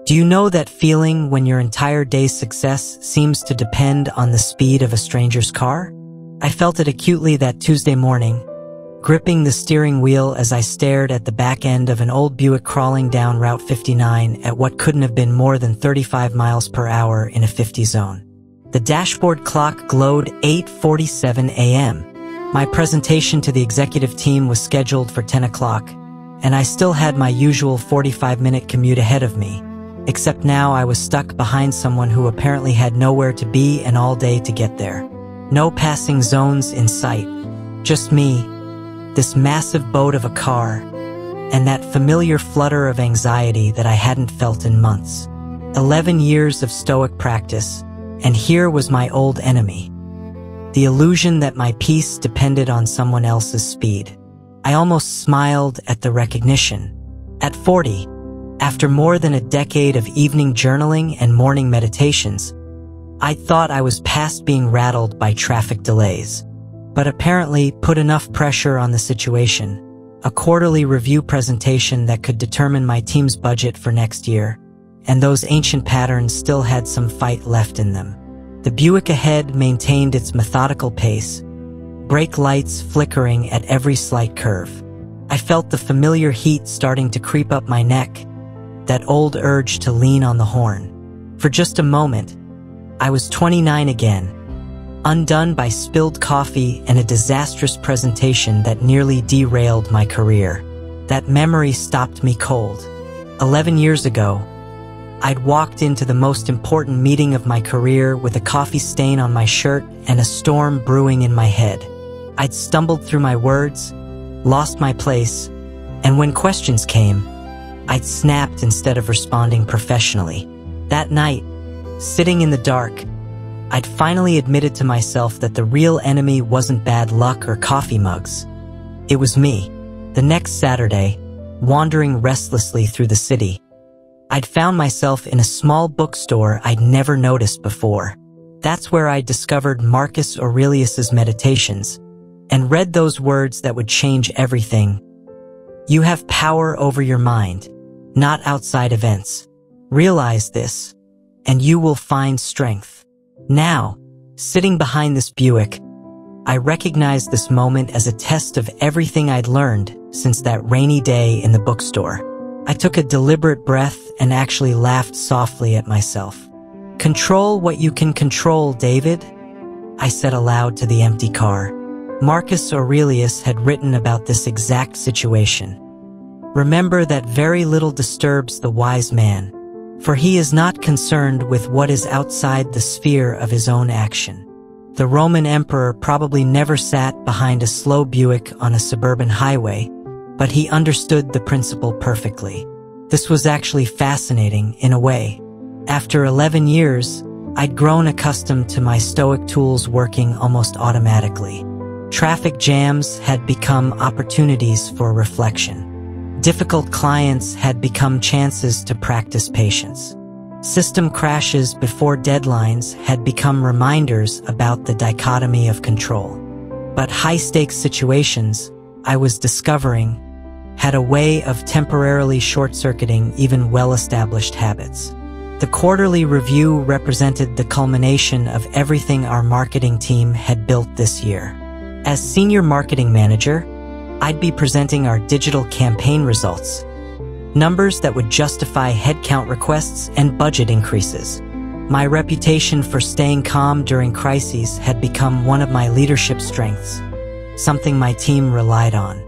Do you know that feeling when your entire day's success seems to depend on the speed of a stranger's car? I felt it acutely that Tuesday morning, gripping the steering wheel as I stared at the back end of an old Buick crawling down Route 59 at what couldn't have been more than 35 miles per hour in a 50 zone. The dashboard clock glowed 8:47 a.m. My presentation to the executive team was scheduled for 10 o'clock, and I still had my usual 45-minute commute ahead of me, except now I was stuck behind someone who apparently had nowhere to be and all day to get there. No passing zones in sight, just me, this massive boat of a car, and that familiar flutter of anxiety that I hadn't felt in months. 11 years of Stoic practice, and here was my old enemy. The illusion that my peace depended on someone else's speed. I almost smiled at the recognition. At 40, after more than a decade of evening journaling and morning meditations, I thought I was past being rattled by traffic delays, but apparently put enough pressure on the situation, a quarterly review presentation that could determine my team's budget for next year, and those ancient patterns still had some fight left in them. The Buick ahead maintained its methodical pace, brake lights flickering at every slight curve. I felt the familiar heat starting to creep up my neck, that old urge to lean on the horn. For just a moment, I was 29 again, undone by spilled coffee and a disastrous presentation that nearly derailed my career. That memory stopped me cold. 11 years ago, I'd walked into the most important meeting of my career with a coffee stain on my shirt and a storm brewing in my head. I'd stumbled through my words, lost my place, and when questions came, I'd snapped instead of responding professionally. That night, sitting in the dark, I'd finally admitted to myself that the real enemy wasn't bad luck or coffee mugs. It was me. The next Saturday, wandering restlessly through the city, I'd found myself in a small bookstore I'd never noticed before. That's where I discovered Marcus Aurelius's Meditations and read those words that would change everything. You have power over your mind, not outside events. Realize this, and you will find strength. Now, sitting behind this Buick, I recognized this moment as a test of everything I'd learned since that rainy day in the bookstore. I took a deliberate breath and actually laughed softly at myself. Control what you can control, David, I said aloud to the empty car. Marcus Aurelius had written about this exact situation. Remember that very little disturbs the wise man, for he is not concerned with what is outside the sphere of his own action. The Roman emperor probably never sat behind a slow Buick on a suburban highway, but he understood the principle perfectly. This was actually fascinating in a way. After 11 years, I'd grown accustomed to my Stoic tools working almost automatically. Traffic jams had become opportunities for reflection. Difficult clients had become chances to practice patience. System crashes before deadlines had become reminders about the dichotomy of control. But high-stakes situations, I was discovering, had a way of temporarily short-circuiting even well-established habits. The quarterly review represented the culmination of everything our marketing team had built this year. As senior marketing manager, I'd be presenting our digital campaign results, numbers that would justify headcount requests and budget increases. My reputation for staying calm during crises had become one of my leadership strengths, something my team relied on.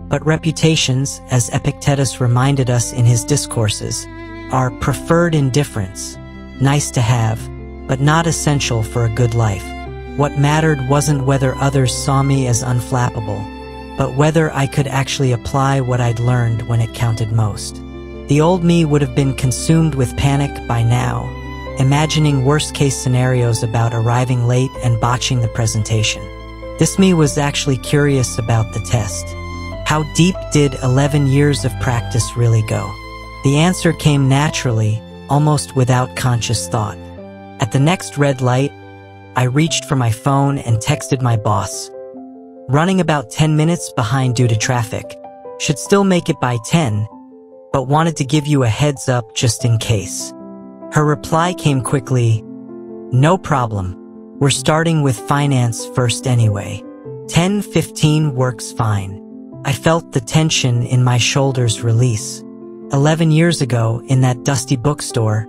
But reputations, as Epictetus reminded us in his discourses, are preferred indifference, nice to have, but not essential for a good life. What mattered wasn't whether others saw me as unflappable, but whether I could actually apply what I'd learned when it counted most. The old me would have been consumed with panic by now, imagining worst-case scenarios about arriving late and botching the presentation. This me was actually curious about the test. How deep did 11 years of practice really go? The answer came naturally, almost without conscious thought. At the next red light, I reached for my phone and texted my boss. Running about 10 minutes behind due to traffic. Should still make it by 10, but wanted to give you a heads up just in case." Her reply came quickly, "No problem. We're starting with finance first anyway. 10:15 works fine." I felt the tension in my shoulders release. 11 years ago, in that dusty bookstore,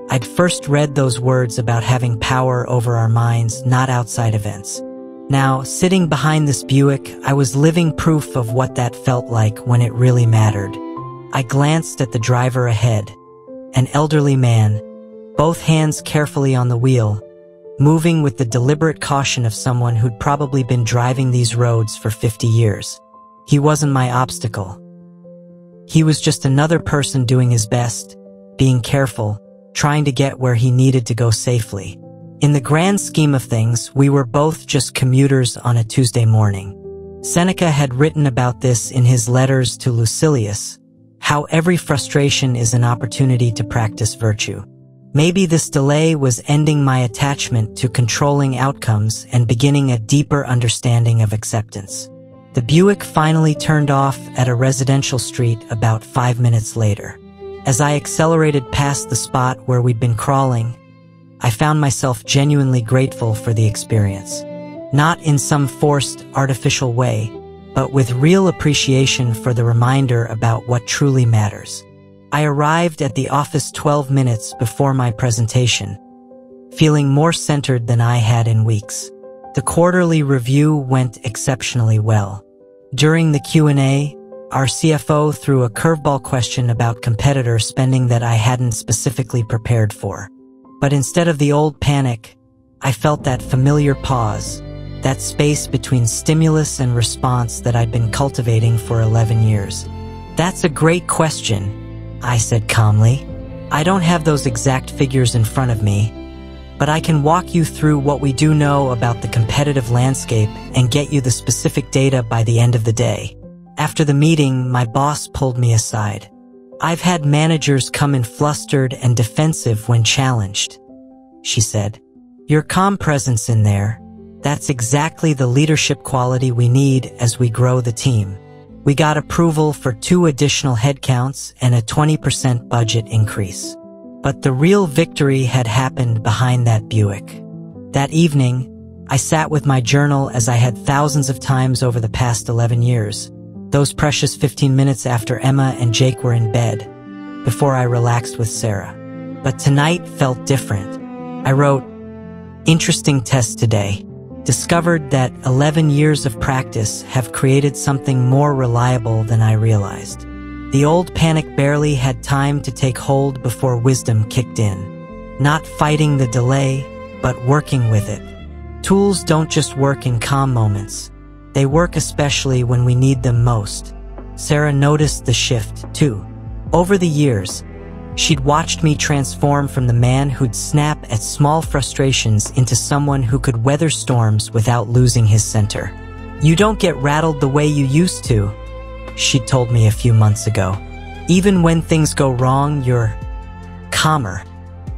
I'd first read those words about having power over our minds, not outside events. Now, sitting behind this Buick, I was living proof of what that felt like when it really mattered. I glanced at the driver ahead, an elderly man, both hands carefully on the wheel, moving with the deliberate caution of someone who'd probably been driving these roads for 50 years. He wasn't my obstacle. He was just another person doing his best, being careful, trying to get where he needed to go safely. In the grand scheme of things, we were both just commuters on a Tuesday morning. Seneca had written about this in his letters to Lucilius, how every frustration is an opportunity to practice virtue. Maybe this delay was ending my attachment to controlling outcomes and beginning a deeper understanding of acceptance. The Buick finally turned off at a residential street about 5 minutes later. As I accelerated past the spot where we'd been crawling, I found myself genuinely grateful for the experience. Not in some forced, artificial way, but with real appreciation for the reminder about what truly matters. I arrived at the office 12 minutes before my presentation, feeling more centered than I had in weeks. The quarterly review went exceptionally well. During the Q&A, our CFO threw a curveball question about competitor spending that I hadn't specifically prepared for. But instead of the old panic, I felt that familiar pause, that space between stimulus and response that I'd been cultivating for 11 years. "That's a great question," I said calmly. "I don't have those exact figures in front of me, but I can walk you through what we do know about the competitive landscape and get you the specific data by the end of the day." After the meeting, my boss pulled me aside. "I've had managers come in flustered and defensive when challenged," she said. "Your calm presence in there, that's exactly the leadership quality we need as we grow the team. We got approval for 2 additional headcounts and a 20% budget increase." But the real victory had happened behind that Buick. That evening, I sat with my journal as I had thousands of times over the past 11 years, those precious 15 minutes after Emma and Jake were in bed, before I relaxed with Sarah. But tonight felt different. I wrote, "Interesting test today. Discovered that 11 years of practice have created something more reliable than I realized. The old panic barely had time to take hold before wisdom kicked in. Not fighting the delay, but working with it. Tools don't just work in calm moments. They work especially when we need them most." Sarah noticed the shift, too. Over the years, she'd watched me transform from the man who'd snap at small frustrations into someone who could weather storms without losing his center. "You don't get rattled the way you used to," she told me a few months ago. "Even when things go wrong, you're calmer."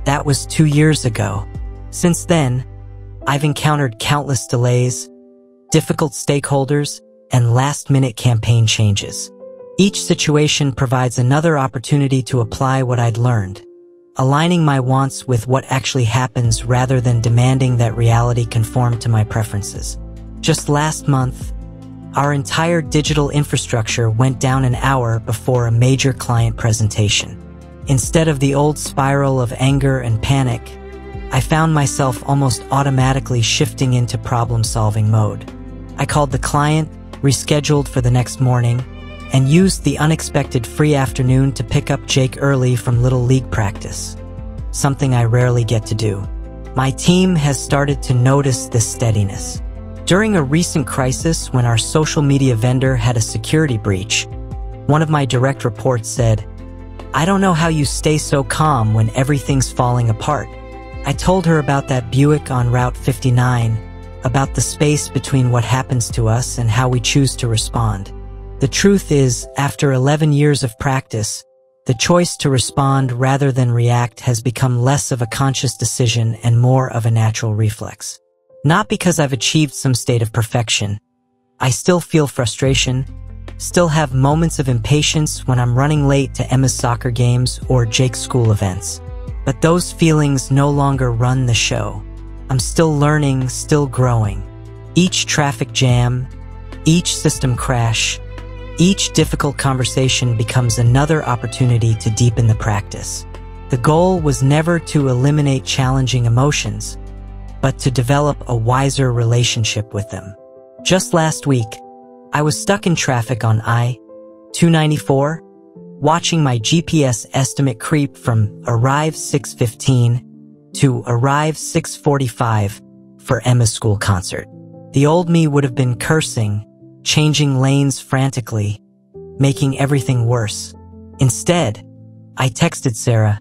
That was 2 years ago. Since then, I've encountered countless delays, difficult stakeholders, and last-minute campaign changes. Each situation provides another opportunity to apply what I'd learned, aligning my wants with what actually happens rather than demanding that reality conform to my preferences. Just last month, our entire digital infrastructure went down an hour before a major client presentation. Instead of the old spiral of anger and panic, I found myself almost automatically shifting into problem-solving mode. I called the client, rescheduled for the next morning, and used the unexpected free afternoon to pick up Jake early from Little League practice, something I rarely get to do. My team has started to notice this steadiness. During a recent crisis when our social media vendor had a security breach, one of my direct reports said, "I don't know how you stay so calm when everything's falling apart." I told her about that Buick on Route 59, about the space between what happens to us and how we choose to respond. The truth is, after 11 years of practice, the choice to respond rather than react has become less of a conscious decision and more of a natural reflex. Not because I've achieved some state of perfection. I still feel frustration, Still have moments of impatience when I'm running late to Emma's soccer games or Jake's school events. But those feelings no longer run the show. I'm still learning, still growing. Each traffic jam, each system crash, each difficult conversation becomes another opportunity to deepen the practice. The goal was never to eliminate challenging emotions, but to develop a wiser relationship with them. Just last week, I was stuck in traffic on I-294, watching my GPS estimate creep from arrive 6:15 to arrive 6:45 for Emma's school concert. The old me would have been cursing, changing lanes frantically, making everything worse. Instead, I texted Sarah,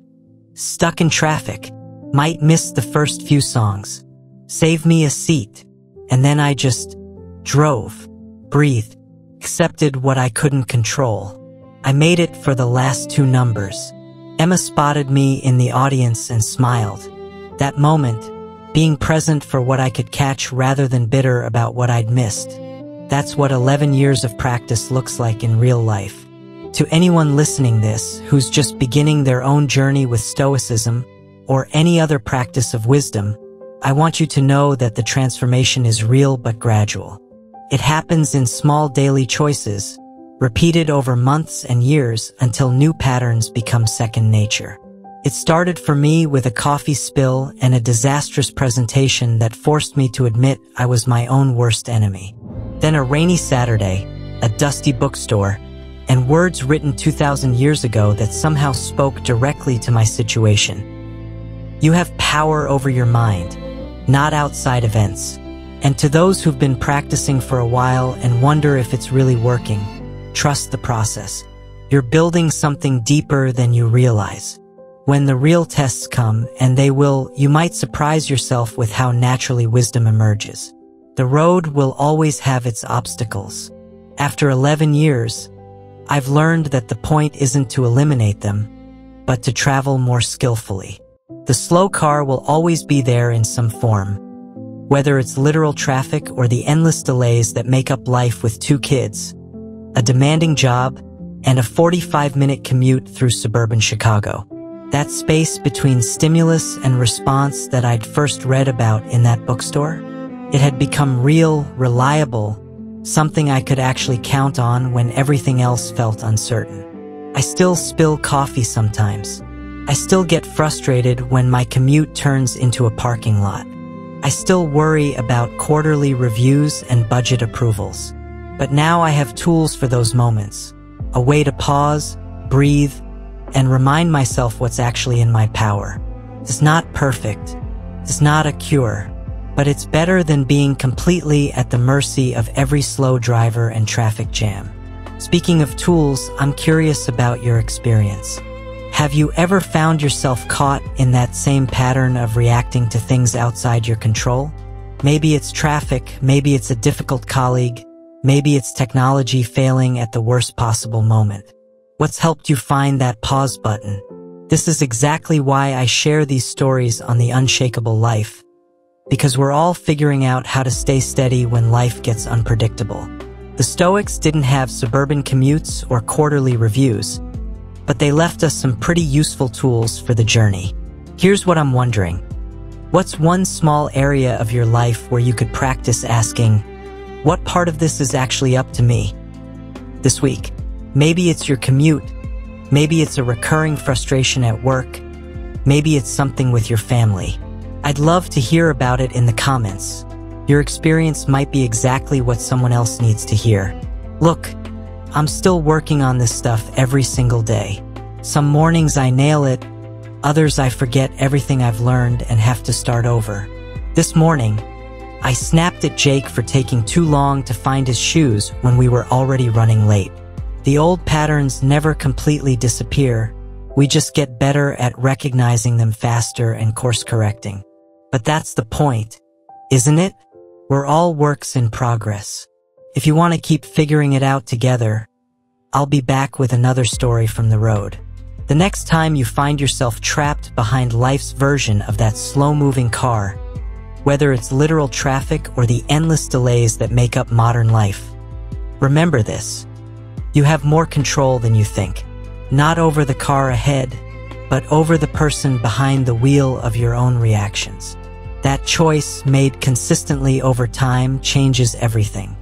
"Stuck in traffic, might miss the first few songs. Save me a seat." And then I just drove, breathed, accepted what I couldn't control. I made it for the last two numbers. Emma spotted me in the audience and smiled. That moment, being present for what I could catch rather than bitter about what I'd missed. That's what 11 years of practice looks like in real life. To anyone listening this who's just beginning their own journey with Stoicism or any other practice of wisdom, I want you to know that the transformation is real but gradual. It happens in small daily choices, repeated over months and years until new patterns become second nature. It started for me with a coffee spill and a disastrous presentation that forced me to admit I was my own worst enemy. Then a rainy Saturday, a dusty bookstore, and words written 2,000 years ago that somehow spoke directly to my situation. You have power over your mind, not outside events. And to those who've been practicing for a while and wonder if it's really working, trust the process. You're building something deeper than you realize. When the real tests come, and they will, you might surprise yourself with how naturally wisdom emerges. The road will always have its obstacles. After 11 years, I've learned that the point isn't to eliminate them, but to travel more skillfully. The slow car will always be there in some form, whether it's literal traffic or the endless delays that make up life with two kids, a demanding job, and a 45-minute commute through suburban Chicago. That space between stimulus and response that I'd first read about in that bookstore, it had become real, reliable, something I could actually count on when everything else felt uncertain. I still spill coffee sometimes. I still get frustrated when my commute turns into a parking lot. I still worry about quarterly reviews and budget approvals. But now I have tools for those moments, a way to pause, breathe, and remind myself what's actually in my power. It's not perfect. It's not a cure. But it's better than being completely at the mercy of every slow driver and traffic jam. Speaking of tools, I'm curious about your experience. Have you ever found yourself caught in that same pattern of reacting to things outside your control? Maybe it's traffic, maybe it's a difficult colleague, maybe it's technology failing at the worst possible moment. What's helped you find that pause button? This is exactly why I share these stories on the Unshakeable Life, because we're all figuring out how to stay steady when life gets unpredictable. The Stoics didn't have suburban commutes or quarterly reviews, but they left us some pretty useful tools for the journey. Here's what I'm wondering. What's one small area of your life where you could practice asking, what part of this is actually up to me? This week, maybe it's your commute. Maybe it's a recurring frustration at work. Maybe it's something with your family. I'd love to hear about it in the comments. Your experience might be exactly what someone else needs to hear. Look, I'm still working on this stuff every single day. Some mornings I nail it, others I forget everything I've learned and have to start over. This morning, I snapped at Jake for taking too long to find his shoes when we were already running late. The old patterns never completely disappear. We just get better at recognizing them faster and course correcting. But that's the point, isn't it? We're all works in progress. If you want to keep figuring it out together, I'll be back with another story from the road. The next time you find yourself trapped behind life's version of that slow-moving car, whether it's literal traffic or the endless delays that make up modern life, remember this. You have more control than you think, not over the car ahead, but over the person behind the wheel of your own reactions. That choice, made consistently over time, changes everything.